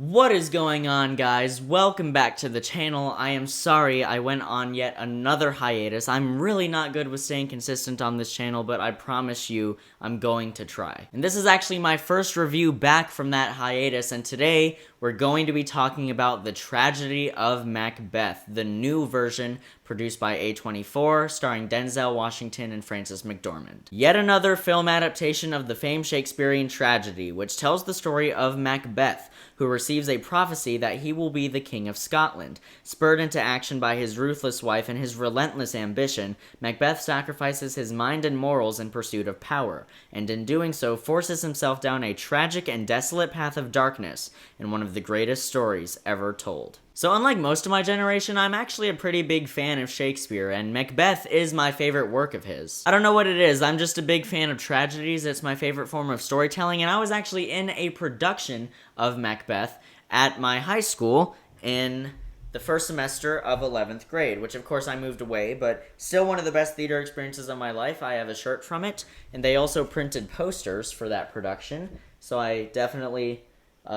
What is going on, guys? Welcome back to the channel. I am sorry I went on yet another hiatus. I'm really not good with staying consistent on this channel, but I promise you I'm going to try. And this is actually my first review back from that hiatus, and today we're going to be talking about The Tragedy of Macbeth, the new version produced by A24, starring Denzel Washington and Frances McDormand. Yet another film adaptation of the famed Shakespearean tragedy, which tells the story of Macbeth, who receives a prophecy that he will be the King of Scotland. Spurred into action by his ruthless wife and his relentless ambition, Macbeth sacrifices his mind and morals in pursuit of power, and in doing so forces himself down a tragic and desolate path of darkness in one of the greatest stories ever told. So unlike most of my generation, I'm actually a pretty big fan of Shakespeare, and Macbeth is my favorite work of his. I don't know what it is, I'm just a big fan of tragedies. It's my favorite form of storytelling, and I was actually in a production of Macbeth at my high school in the first semester of 11th grade, which of course I moved away, but still one of the best theater experiences of my life. I have a shirt from it, and they also printed posters for that production, so I definitely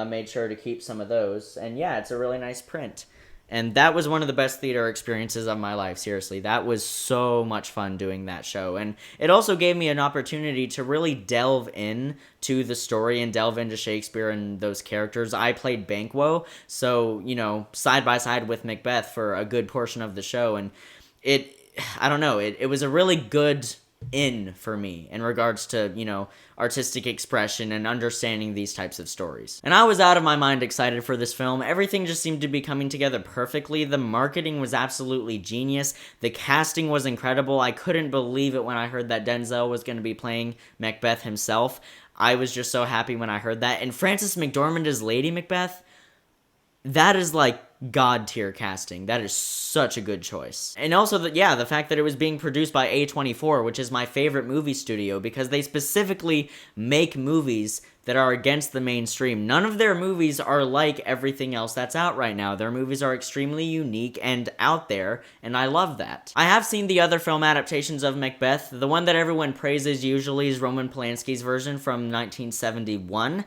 made sure to keep some of those. And yeah, it's a really nice print. And that was one of the best theater experiences of my life, seriously. That was so much fun doing that show. And it also gave me an opportunity to really delve in to the story and delve into Shakespeare and those characters. I played Banquo, so, you know, side by side with Macbeth for a good portion of the show. And I don't know, it was a really good for me in regards to, you know, artistic expression and understanding these types of stories. And I was out of my mind excited for this film. Everything just seemed to be coming together perfectly. The marketing was absolutely genius. The casting was incredible. I couldn't believe it when I heard that Denzel was going to be playing Macbeth himself. I was just so happy when I heard that. And Frances McDormand as Lady Macbeth, that is like god tier casting. That is such a good choice. And also, the fact that it was being produced by A24, which is my favorite movie studio, because they specifically make movies that are against the mainstream. None of their movies are like everything else that's out right now. Their movies are extremely unique and out there, and I love that. I have seen the other film adaptations of Macbeth. The one that everyone praises usually is Roman Polanski's version from 1971.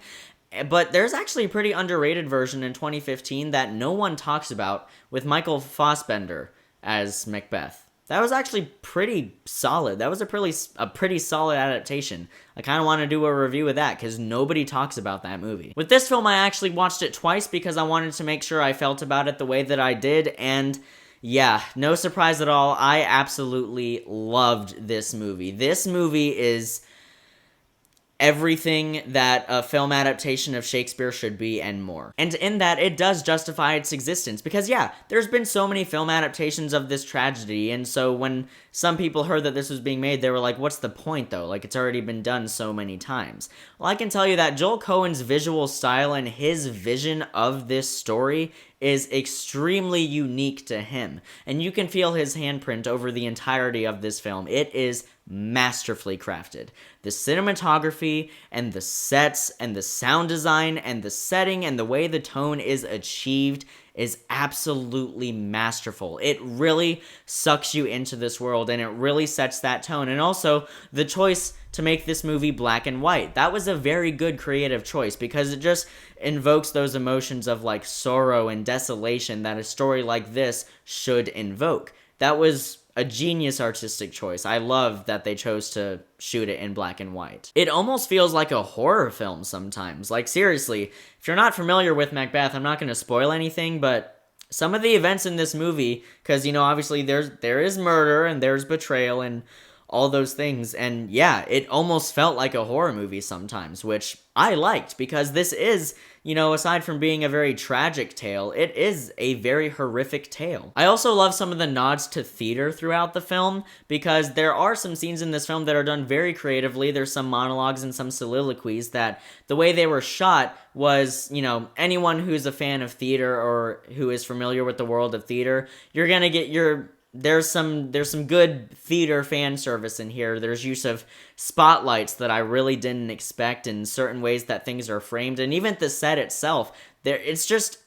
But there's actually a pretty underrated version in 2015 that no one talks about, with Michael Fassbender as Macbeth. That was actually pretty solid. That was a pretty solid adaptation. I kind of want to do a review of that because nobody talks about that movie. With this film, I actually watched it twice because I wanted to make sure I felt about it the way that I did, and yeah, no surprise at all, I absolutely loved this movie. This movie is everything that a film adaptation of Shakespeare should be and more. And in that, it does justify its existence, because yeah, there's been so many film adaptations of this tragedy, and so when some people heard that this was being made, they were like, what's the point though? Like, it's already been done so many times. Well, I can tell you that Joel Coen's visual style and his vision of this story is extremely unique to him, and you can feel his handprint over the entirety of this film. It is masterfully crafted. The cinematography and the sets and the sound design and the setting and the way the tone is achieved is absolutely masterful. It really sucks you into this world, and it really sets that tone. And also, the choice to make this movie black and white. That was a very good creative choice, because it just invokes those emotions of like sorrow and desolation that a story like this should invoke. That was a genius artistic choice. I love that they chose to shoot it in black and white. It almost feels like a horror film sometimes. Like, seriously, if you're not familiar with Macbeth, I'm not going to spoil anything, but some of the events in this movie, because, you know, obviously there is murder and there's betrayal and all those things, and yeah, it almost felt like a horror movie sometimes, which I liked, because this is, you know, aside from being a very tragic tale, it is a very horrific tale. I also love some of the nods to theater throughout the film, because there are some scenes in this film that are done very creatively. There's some monologues and some soliloquies that the way they were shot was, you know, anyone who's a fan of theater or who is familiar with the world of theater, you're gonna get there's some good theater fan service in here. There's use of spotlights that I really didn't expect, in certain ways that things are framed, and even the set itself, it's just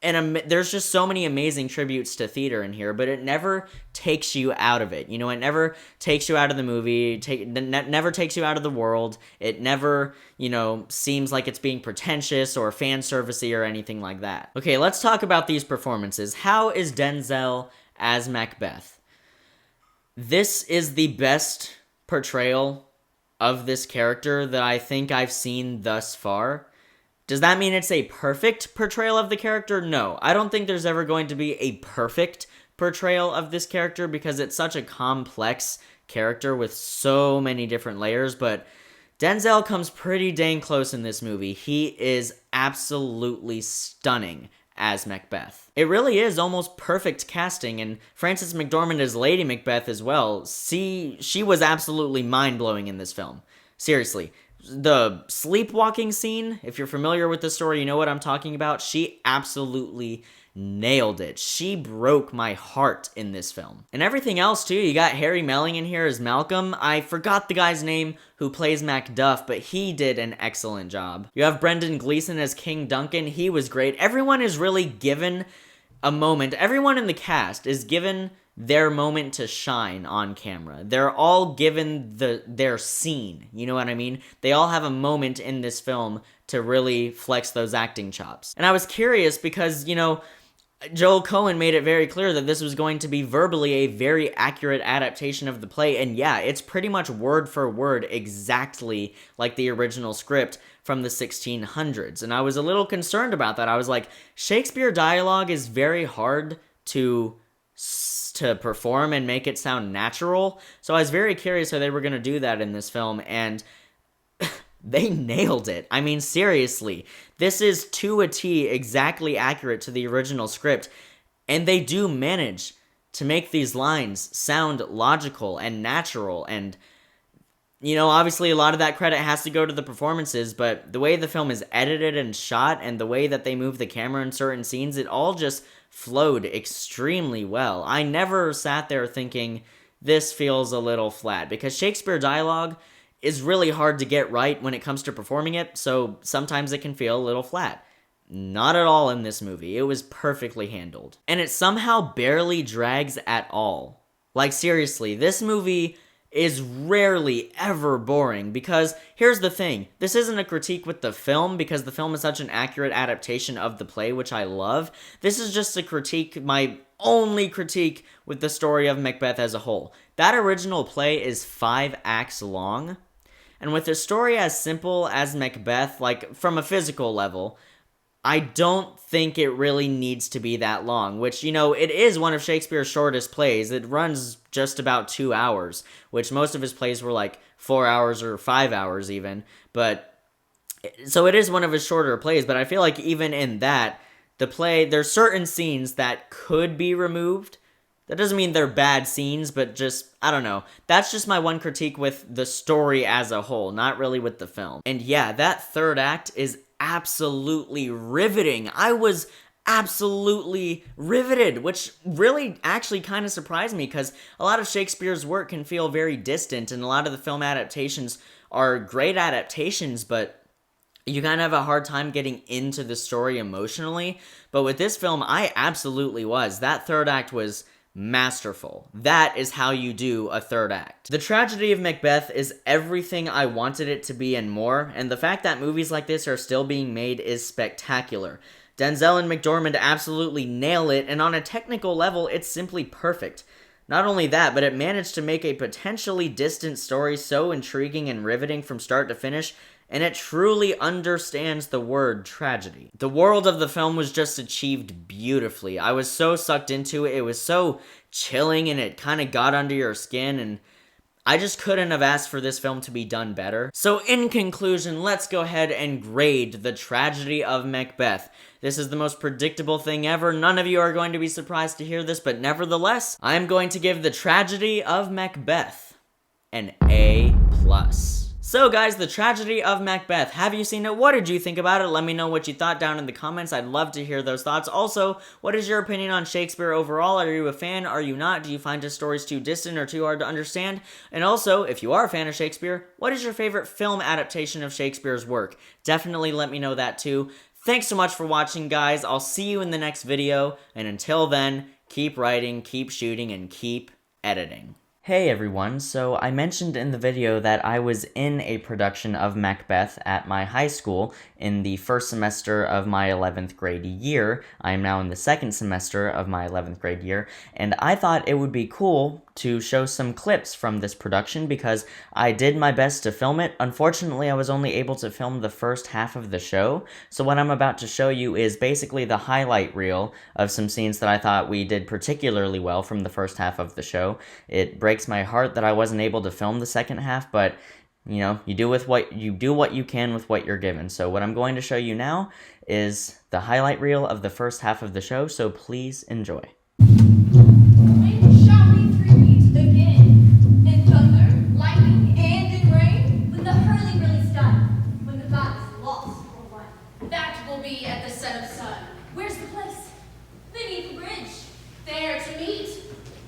and there's just so many amazing tributes to theater in here, but it never takes you out of it. You know, it never takes you out of the movie, never takes you out of the world. It never, you know, seems like it's being pretentious or fan servicey or anything like that. Okay, let's talk about these performances. How is Denzel as Macbeth? This is the best portrayal of this character that I think I've seen thus far. Does that mean it's a perfect portrayal of the character? No, I don't think there's ever going to be a perfect portrayal of this character because it's such a complex character with so many different layers, but Denzel comes pretty dang close in this movie. He is absolutely stunning as Macbeth. It really is almost perfect casting, and Frances McDormand as Lady Macbeth as well. She was absolutely mind-blowing in this film. Seriously. The sleepwalking scene, if you're familiar with the story, you know what I'm talking about. She absolutely nailed it. She broke my heart in this film. And everything else, too. You got Harry Melling in here as Malcolm. I forgot the guy's name who plays Macduff, but he did an excellent job. You have Brendan Gleeson as King Duncan. He was great. Everyone is really given a moment. Everyone in the cast is given their moment to shine on camera. They're all given their scene, you know what I mean? They all have a moment in this film to really flex those acting chops. And I was curious because, you know, Joel Cohen made it very clear that this was going to be verbally a very accurate adaptation of the play, and yeah, it's pretty much word for word exactly like the original script from the 1600s, and I was a little concerned about that. I was like, Shakespeare dialogue is very hard to perform and make it sound natural, so I was very curious how they were going to do that in this film, and they nailed it. I mean, seriously, this is to a T exactly accurate to the original script, and they do manage to make these lines sound logical and natural, and, you know, obviously a lot of that credit has to go to the performances, but the way the film is edited and shot, and the way that they move the camera in certain scenes, it all just flowed extremely well. I never sat there thinking, this feels a little flat, because Shakespeare dialogue is really hard to get right when it comes to performing it, so sometimes it can feel a little flat. Not at all in this movie. It was perfectly handled. And it somehow barely drags at all. Like, seriously, this movie is rarely ever boring, because here's the thing, this isn't a critique with the film, because the film is such an accurate adaptation of the play, which I love. This is just a critique, my only critique with the story of Macbeth as a whole. That original play is 5 acts long, and with a story as simple as Macbeth, like, from a physical level, I don't think it really needs to be that long, which, you know, it is one of Shakespeare's shortest plays. It runs just about 2 hours, which most of his plays were like 4 hours or 5 hours even, but, so it is one of his shorter plays, but I feel like even in that, the play, there's certain scenes that could be removed. That doesn't mean they're bad scenes, but just, I don't know. That's just my one critique with the story as a whole, not really with the film. And yeah, that third act is absolutely riveting. I was absolutely riveted, which really actually kind of surprised me, because a lot of Shakespeare's work can feel very distant, and a lot of the film adaptations are great adaptations, but you kind of have a hard time getting into the story emotionally. But with this film, I absolutely was. That third act was masterful. That is how you do a third act. The tragedy of Macbeth is everything I wanted it to be and more, and the fact that movies like this are still being made is spectacular. Denzel and McDormand absolutely nail it, and on a technical level, it's simply perfect. Not only that, but it managed to make a potentially distant story so intriguing and riveting from start to finish, and it truly understands the word tragedy. The world of the film was just achieved beautifully. I was so sucked into it. It was so chilling, and it kind of got under your skin, and I just couldn't have asked for this film to be done better. So in conclusion, let's go ahead and grade The Tragedy of Macbeth. This is the most predictable thing ever. None of you are going to be surprised to hear this, but nevertheless, I'm going to give The Tragedy of Macbeth an A+. So guys, The Tragedy of Macbeth. Have you seen it? What did you think about it? Let me know what you thought down in the comments. I'd love to hear those thoughts. Also, what is your opinion on Shakespeare overall? Are you a fan? Are you not? Do you find his stories too distant or too hard to understand? And also, if you are a fan of Shakespeare, what is your favorite film adaptation of Shakespeare's work? Definitely let me know that too. Thanks so much for watching, guys. I'll see you in the next video, and until then, keep writing, keep shooting, and keep editing. Hey everyone, so I mentioned in the video that I was in a production of Macbeth at my high school in the first semester of my 11th grade year. I am now in the second semester of my 11th grade year, and I thought it would be cool to show some clips from this production because I did my best to film it. Unfortunately, I was only able to film the first half of the show, so what I'm about to show you is basically the highlight reel of some scenes that I thought we did particularly well from the first half of the show. It breaks my heart that I wasn't able to film the second half, but you know, you do what you can with what you're given. So what I'm going to show you now is the highlight reel of the first half of the show, so please enjoy.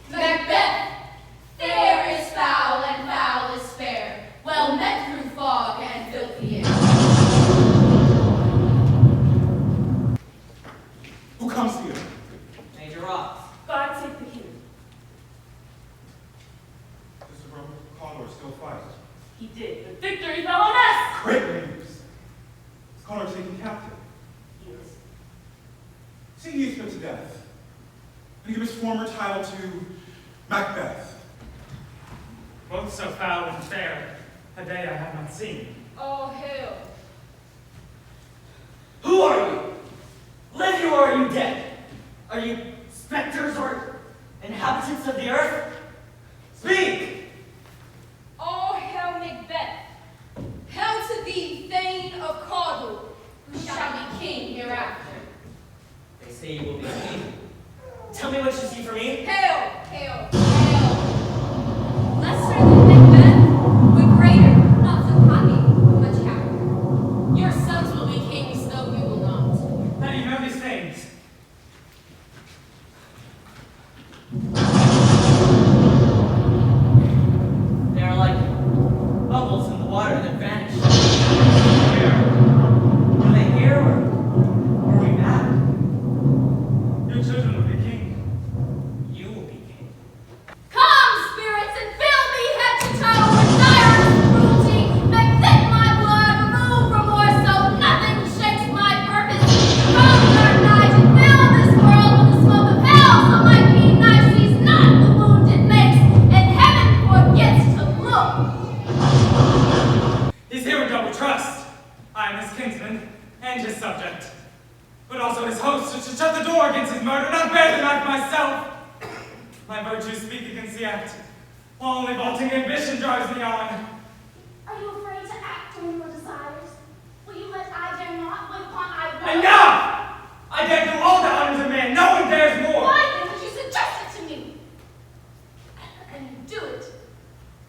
Macbeth, fair is foul and foul is fair, well met through fog and filthy air. Who comes here? Major Ross. God save the king. Does the Roman Condor still fight? He did, but victory fell on us. Great news! Is Condor taken captive? Yes. See, he's put to death. And give his former title to Macbeth. Both so foul and fair, a day I have not seen. Oh, hell. Who are you? Live you or are you dead? Are you specters or inhabitants of the earth? Speak! Oh, hell, Macbeth. Hell to thee, Thane of Caudle, who shall be king hereafter. They say you will be king. Tell me what you see for me. Hail, hail, hail. Lesser than Macbeth, but greater, not so happy, much happier. Your sons will be kings, though you will not. How do you know these things? They are like bubbles in the water that vanish. Where? Are they here or are we mad? Your children will be king. You will be king. Come, spirits, and fill me head to toe with direst cruelty. Macbeth my blood, remove remorse, so nothing shakes my purpose. Come, dark night, and fill this world with the smoke of hell, so my keen knife sees not the wound it makes, and heaven forgets to look. He's here with double trust. I am his kinsman and his subject. But also his host, who should shut the door against his murder, not bear the knife myself. My virtues speak against the act, while only vaulting ambition drives me on. Are you afraid to act on your desires? Will you let I dare not when upon I will? Enough! I dare do all the honors of man, no one dares more! Why then would you suggest it to me? And you do it,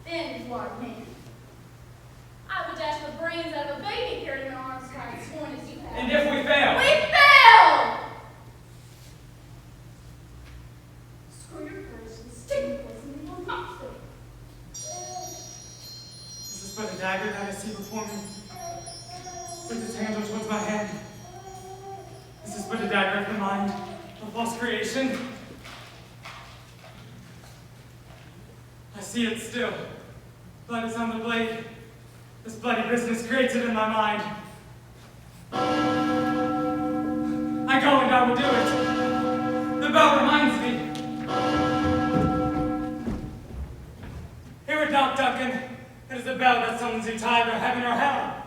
then you are a man. I would dash the brains out of a baby here in your arms, trying to sworn as you have. And if we fail? We fail! Screw your courage and stick with us and we will not fail. This is but a dagger that I see before me, with its handle towards my hand. This is but a dagger of the mind, a false creation. I see it still. Blood is on the blade. This bloody business creates it in my mind. I go and I will do it. The bell reminds me. Hear it not, Duncan. It is the bell that summons you to either heaven or hell.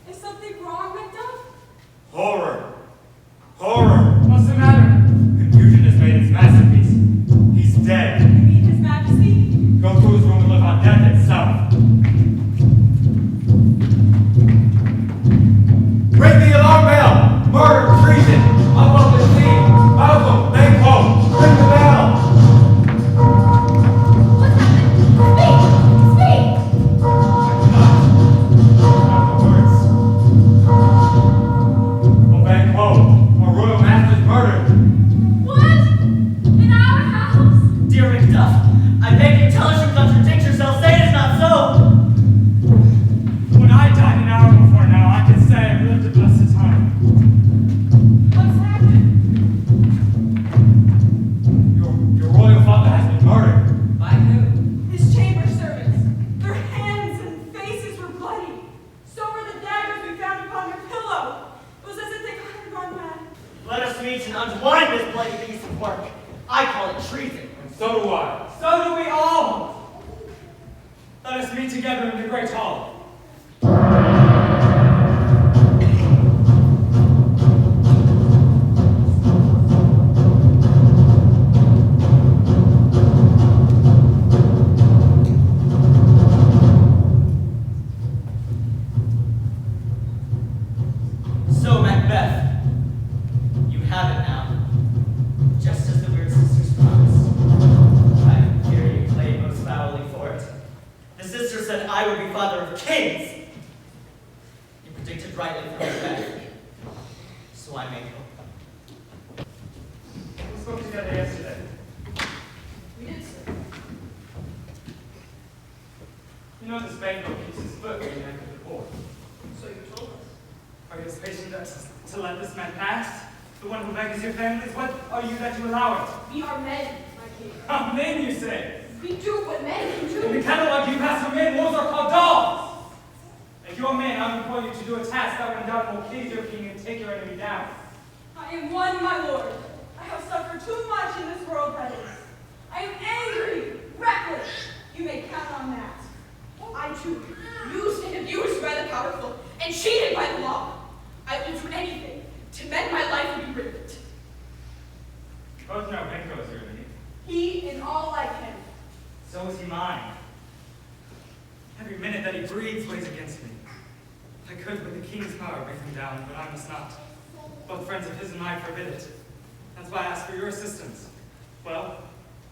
Is something wrong, Macduff? Horror! Horror! What's the matter? Confusion has made its masterpiece. He's dead. You mean His Majesty? Go to his room and look on death itself. Ring the alarm bell! Murder! Treason! Unwelcome scene! Malcolm! Make home! Ring the bell! What's happened? Speak! Speak! Not the words. Obey Let us meet and unwind this bloody piece of work. I call it treason. And so do I. So do we all. Let us meet together in the great hall. So, Macbeth, you have it now. Just as the weird sisters promised. I hear you played most foully for it. The sister said I would be father of kings. You predicted rightly for Macbeth. So I may go. We spoke together yesterday. We did, sir. You know this banquet keeps his foot in the neck of the poor. So you told us. Are you as patient to let this man pass? The one who begs your families? What are you that you allow it? We are men, my king. How men, you say? We do what men can In the do. catalog you pass for men, wolves are called dogs! If you're a man, I would employ you to do a task that when done will please your king and take your enemy down. I am one, my lord. I have suffered too much in this world that is. I am angry, reckless. You may count on that. I too, used and abused by the powerful, and cheated by the law. I will do anything to mend my life and be rid of it. Both know Benko is your enemy. He and all like him. So is he mine. Every minute that he breathes weighs against me. I could, with the king's power, bring him down, but I must not. Both friends of his and mine forbid it. That's why I ask for your assistance. Well,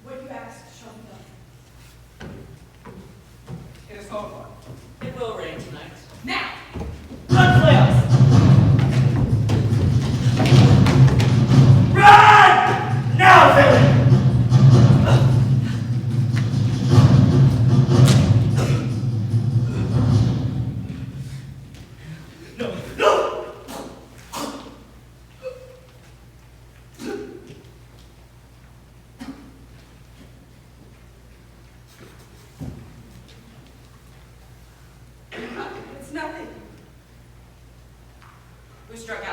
What you ask shall be done. it is called for. It will rain tonight. Now! Blood flails! Run! Now, villain! No, no! It's nothing. Who struck